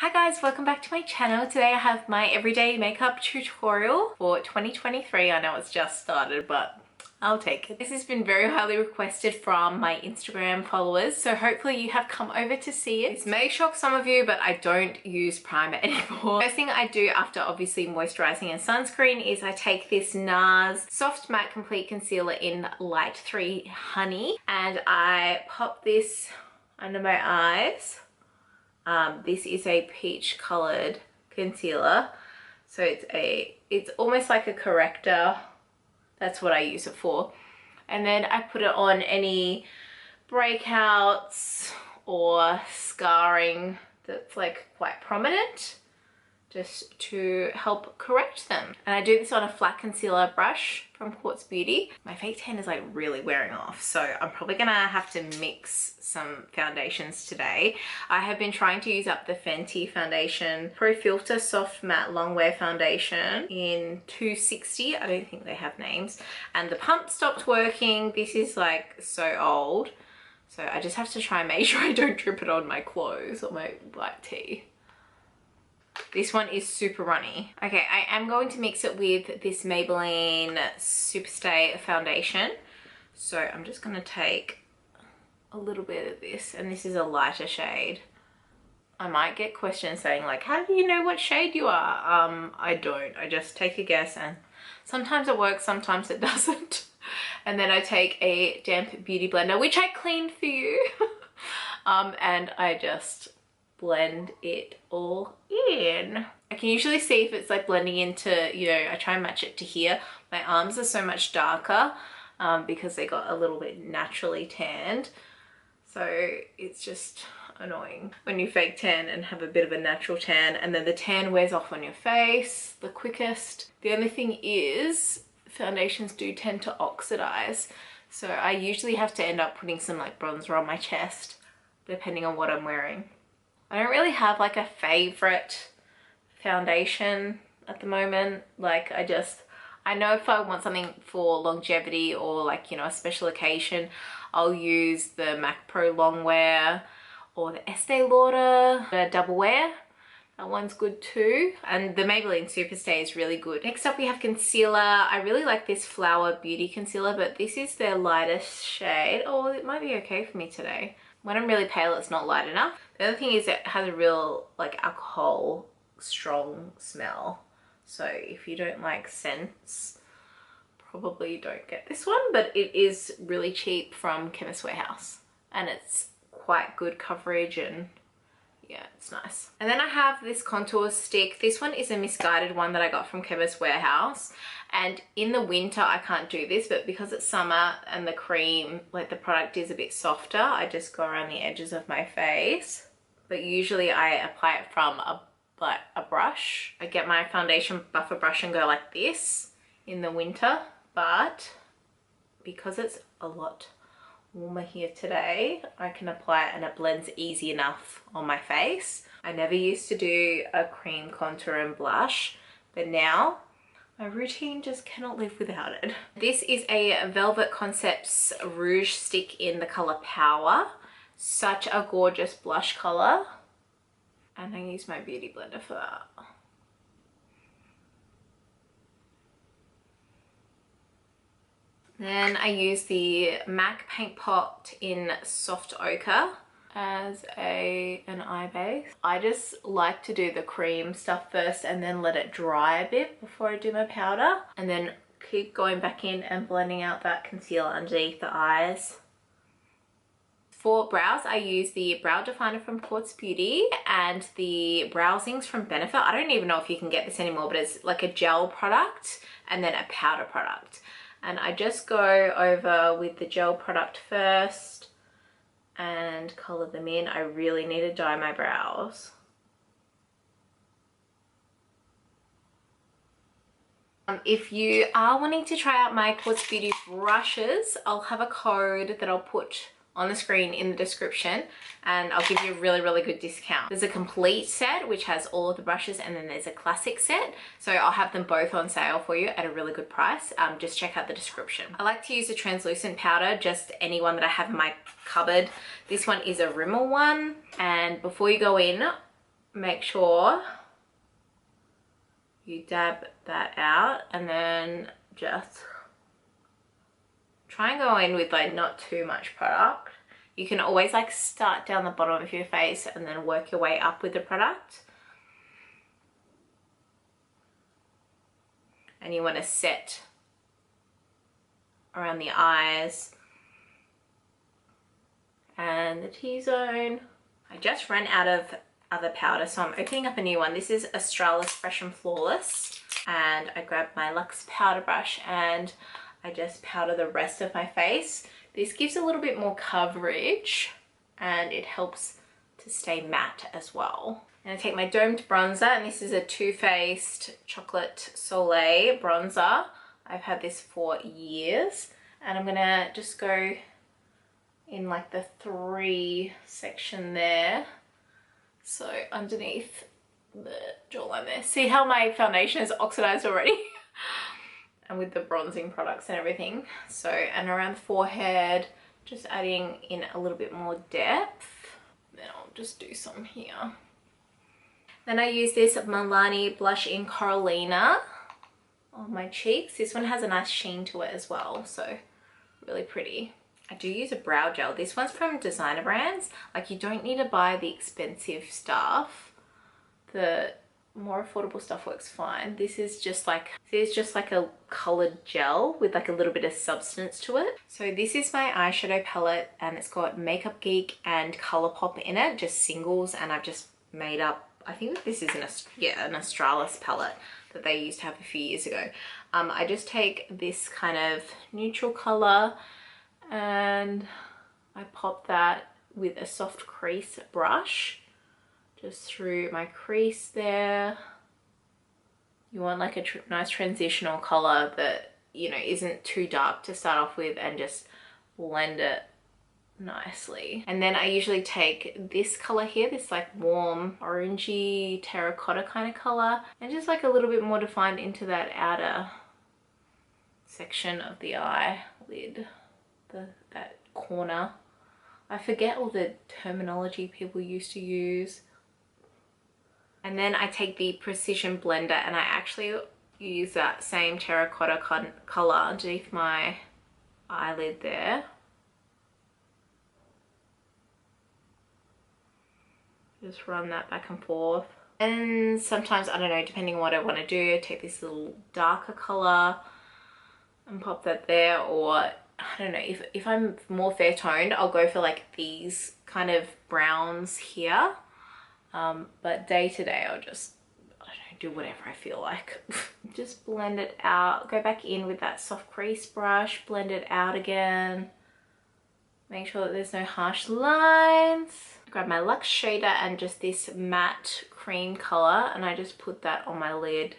Hi guys, welcome back to my channel. Today I have my everyday makeup tutorial for 2023. I know it's just started, but I'll take it. This has been very highly requested from my Instagram followers, so hopefully you have come over to see it. This may shock some of you, but I don't use primer anymore. First thing I do after obviously moisturizing and sunscreen is I take this NARS Soft Matte Complete Concealer in Light 3 Honey, and I pop this under my eyes. This is a peach colored concealer, so it's almost like a corrector. That's what I use it for. And then I put it on any breakouts or scarring that's like quite prominent, just to help correct them. And I do this on a flat concealer brush from Quartz Beauty. My fake tan is like really wearing off, so I'm probably gonna have to mix some foundations today. I have been trying to use up the Fenty foundation Pro Filter Soft Matte Longwear Foundation in 260. I don't think they have names. And the pump stopped working. This is like so old. So I just have to try and make sure I don't drip it on my clothes or my white tee. This one is super runny. Okay, I am going to mix it with this Maybelline Superstay foundation. So I'm just gonna take a little bit of this, and this is a lighter shade. I might get questions saying like, how do you know what shade you are? I don't. I just take a guess, and sometimes it works, sometimes it doesn't. And then I take a damp beauty blender, which I cleaned for you. And I just blend it all in. I can usually see if it's like blending into, you know, I try and match it to here. My arms are so much darker because they got a little bit naturally tanned. So it's just annoying when you fake tan and have a bit of a natural tan, and then the tan wears off on your face the quickest. The only thing is foundations do tend to oxidize. So I usually have to end up putting some like bronzer on my chest depending on what I'm wearing. I don't really have like a favorite foundation at the moment. Like I know if I want something for longevity or like, you know, a special occasion, I'll use the MAC Pro Longwear or the Estee Lauder Double Wear. That one's good too. And the Maybelline Superstay is really good. Next up we have concealer. I really like this Flower Beauty concealer, but this is their lightest shade. Oh, it might be okay for me today. When I'm really pale, it's not light enough. The other thing is it has a real like alcohol strong smell. So if you don't like scents, probably don't get this one, but it is really cheap from Chemist Warehouse and it's quite good coverage, and yeah, it's nice. And then I have this contour stick. This one is a Missguided one that I got from Chemist Warehouse, and in the winter I can't do this, but because it's summer and the cream, like the product is a bit softer, I just go around the edges of my face. But usually I apply it from a brush. I get my foundation buffer brush and go like this in the winter, but because it's a lot warmer here today, I can apply it and it blends easy enough on my face. I never used to do a cream contour and blush, but now my routine just cannot live without it. This is a Velvet Concepts Rouge Stick in the color Power. Such a gorgeous blush color. And I use my beauty blender for that. Then I use the MAC Paint Pot in Soft Ochre as an eye base. I just like to do the cream stuff first and then let it dry a bit before I do my powder, and then keep going back in and blending out that concealer underneath the eyes. For brows, I use the Brow Definer from Quartz Beauty and the Browsings from Benefit. I don't even know if you can get this anymore, but it's like a gel product and then a powder product. And I just go over with the gel product first and color them in. I really need to dye my brows. If you are wanting to try out my Quartz Beauty brushes, I'll have a code that I'll put on the screen in the description, and I'll give you a really good discount. There's a complete set which has all of the brushes, and then there's a classic set, so I'll have them both on sale for you at a really good price. Just check out the description. I like to use a translucent powder, just any one that I have in my cupboard. This one is a Rimmel one, and before you go in, make sure you dab that out and then just try and go in with like not too much product. You can always like start down the bottom of your face and then work your way up with the product. And you want to set around the eyes and the T-zone. I just ran out of other powder, so I'm opening up a new one. This is Australis Fresh and Flawless, and I grabbed my Luxe powder brush and I just powder the rest of my face. This gives a little bit more coverage and it helps to stay matte as well. And I take my domed bronzer, and this is a Too Faced Chocolate Soleil bronzer. I've had this for years, and I'm gonna just go in like the 3 section there. So underneath the jawline there. See how my foundation is oxidized already? And with the bronzing products and everything. So, and around the forehead, just adding in a little bit more depth. Then I'll just do some here. Then I use this Milani blush in Coralina on my cheeks. This one has a nice sheen to it as well, so really pretty. I do use a brow gel. This one's from designer brands. Like, you don't need to buy the expensive stuff. The more affordable stuff works fine. This is just like a colored gel with like a little bit of substance to it. So this is my eyeshadow palette, and it's got Makeup Geek and Colourpop in it, just singles, and I've just made up, I think this is an Australis palette that they used to have a few years ago. I just take this kind of neutral color and I pop that with a soft crease brush just through my crease there. You want like a nice transitional color that, you know, isn't too dark to start off with, and just blend it nicely. And then I usually take this color here, this like warm orangey terracotta kind of color, and just like a little bit more defined into that outer section of the eyelid, that corner. I forget all the terminology people used to use. And then I take the Precision Blender, and I actually use that same terracotta color underneath my eyelid there. Just run that back and forth. And sometimes, I don't know, depending on what I want to do, I take this little darker color and pop that there. Or I don't know, if I'm more fair toned, I'll go for like these kind of browns here. But day to day, I'll just, I don't know, do whatever I feel like. Just blend it out, go back in with that soft crease brush, blend it out again. Make sure that there's no harsh lines. Grab my Luxe shader and just this matte cream color, and I just put that on my lid.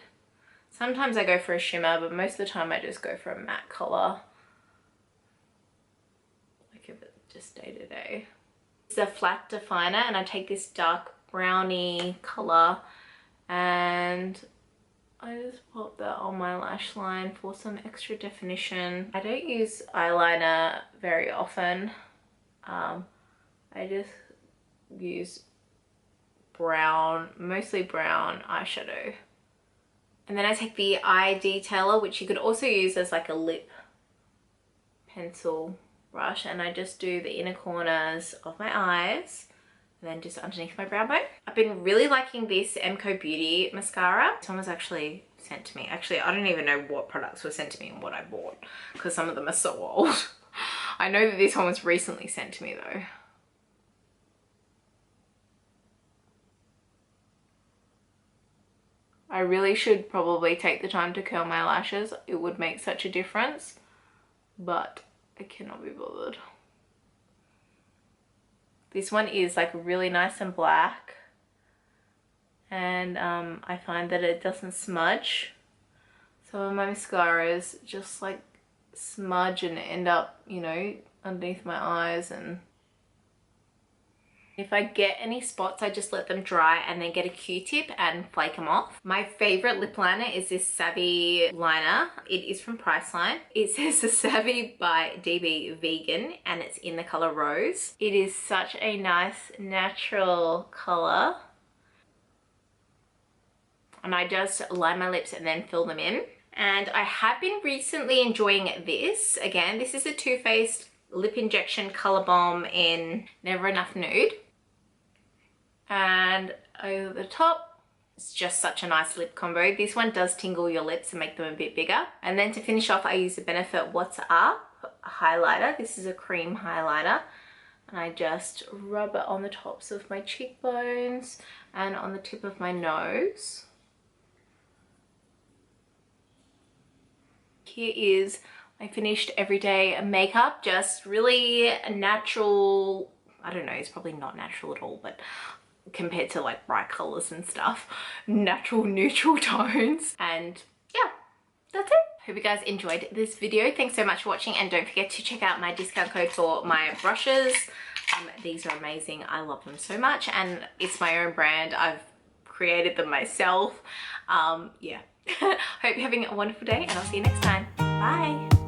Sometimes I go for a shimmer, but most of the time I just go for a matte color. Like if it's just day to day. It's a flat definer, and I take this dark brownie color and I just pop that on my lash line for some extra definition. I don't use eyeliner very often. I just use brown, mostly brown eyeshadow. And then I take the eye detailer, which you could also use as like a lip pencil brush, and I just do the inner corners of my eyes and then just underneath my brow bone. I've been really liking this MCO Beauty mascara. Someone was actually sent to me. Actually, I don't even know what products were sent to me and what I bought, because some of them are so old. I know that this one was recently sent to me though. I really should probably take the time to curl my lashes. It would make such a difference, but I cannot be bothered. This one is like really nice and black, and I find that it doesn't smudge. Some of my mascaras just like smudge and end up, you know, underneath my eyes, and if I get any spots, I just let them dry and then get a Q-tip and flake them off. My favorite lip liner is this Savvy liner. It is from Priceline. It says the Savvy by DB Vegan, and it's in the color Rose. It is such a nice natural color. and I just line my lips and then fill them in. And I have been recently enjoying this. Again, this is a Too Faced Lip Injection Colour Bomb in Never Enough Nude. And over the top, it's just such a nice lip combo. This one does tingle your lips and make them a bit bigger. And then to finish off, I use the Benefit What's Up highlighter. This is a cream highlighter. And I just rub it on the tops of my cheekbones and on the tip of my nose. Here is my finished everyday makeup, just really natural. I don't know, it's probably not natural at all, but compared to like bright colors and stuff, natural neutral tones. And yeah, that's it. Hope you guys enjoyed this video. Thanks so much for watching, and don't forget to check out my discount code for my brushes. These are amazing. I love them so much, and it's my own brand. I've created them myself. Yeah. Hope you're having a wonderful day, and I'll see you next time. Bye.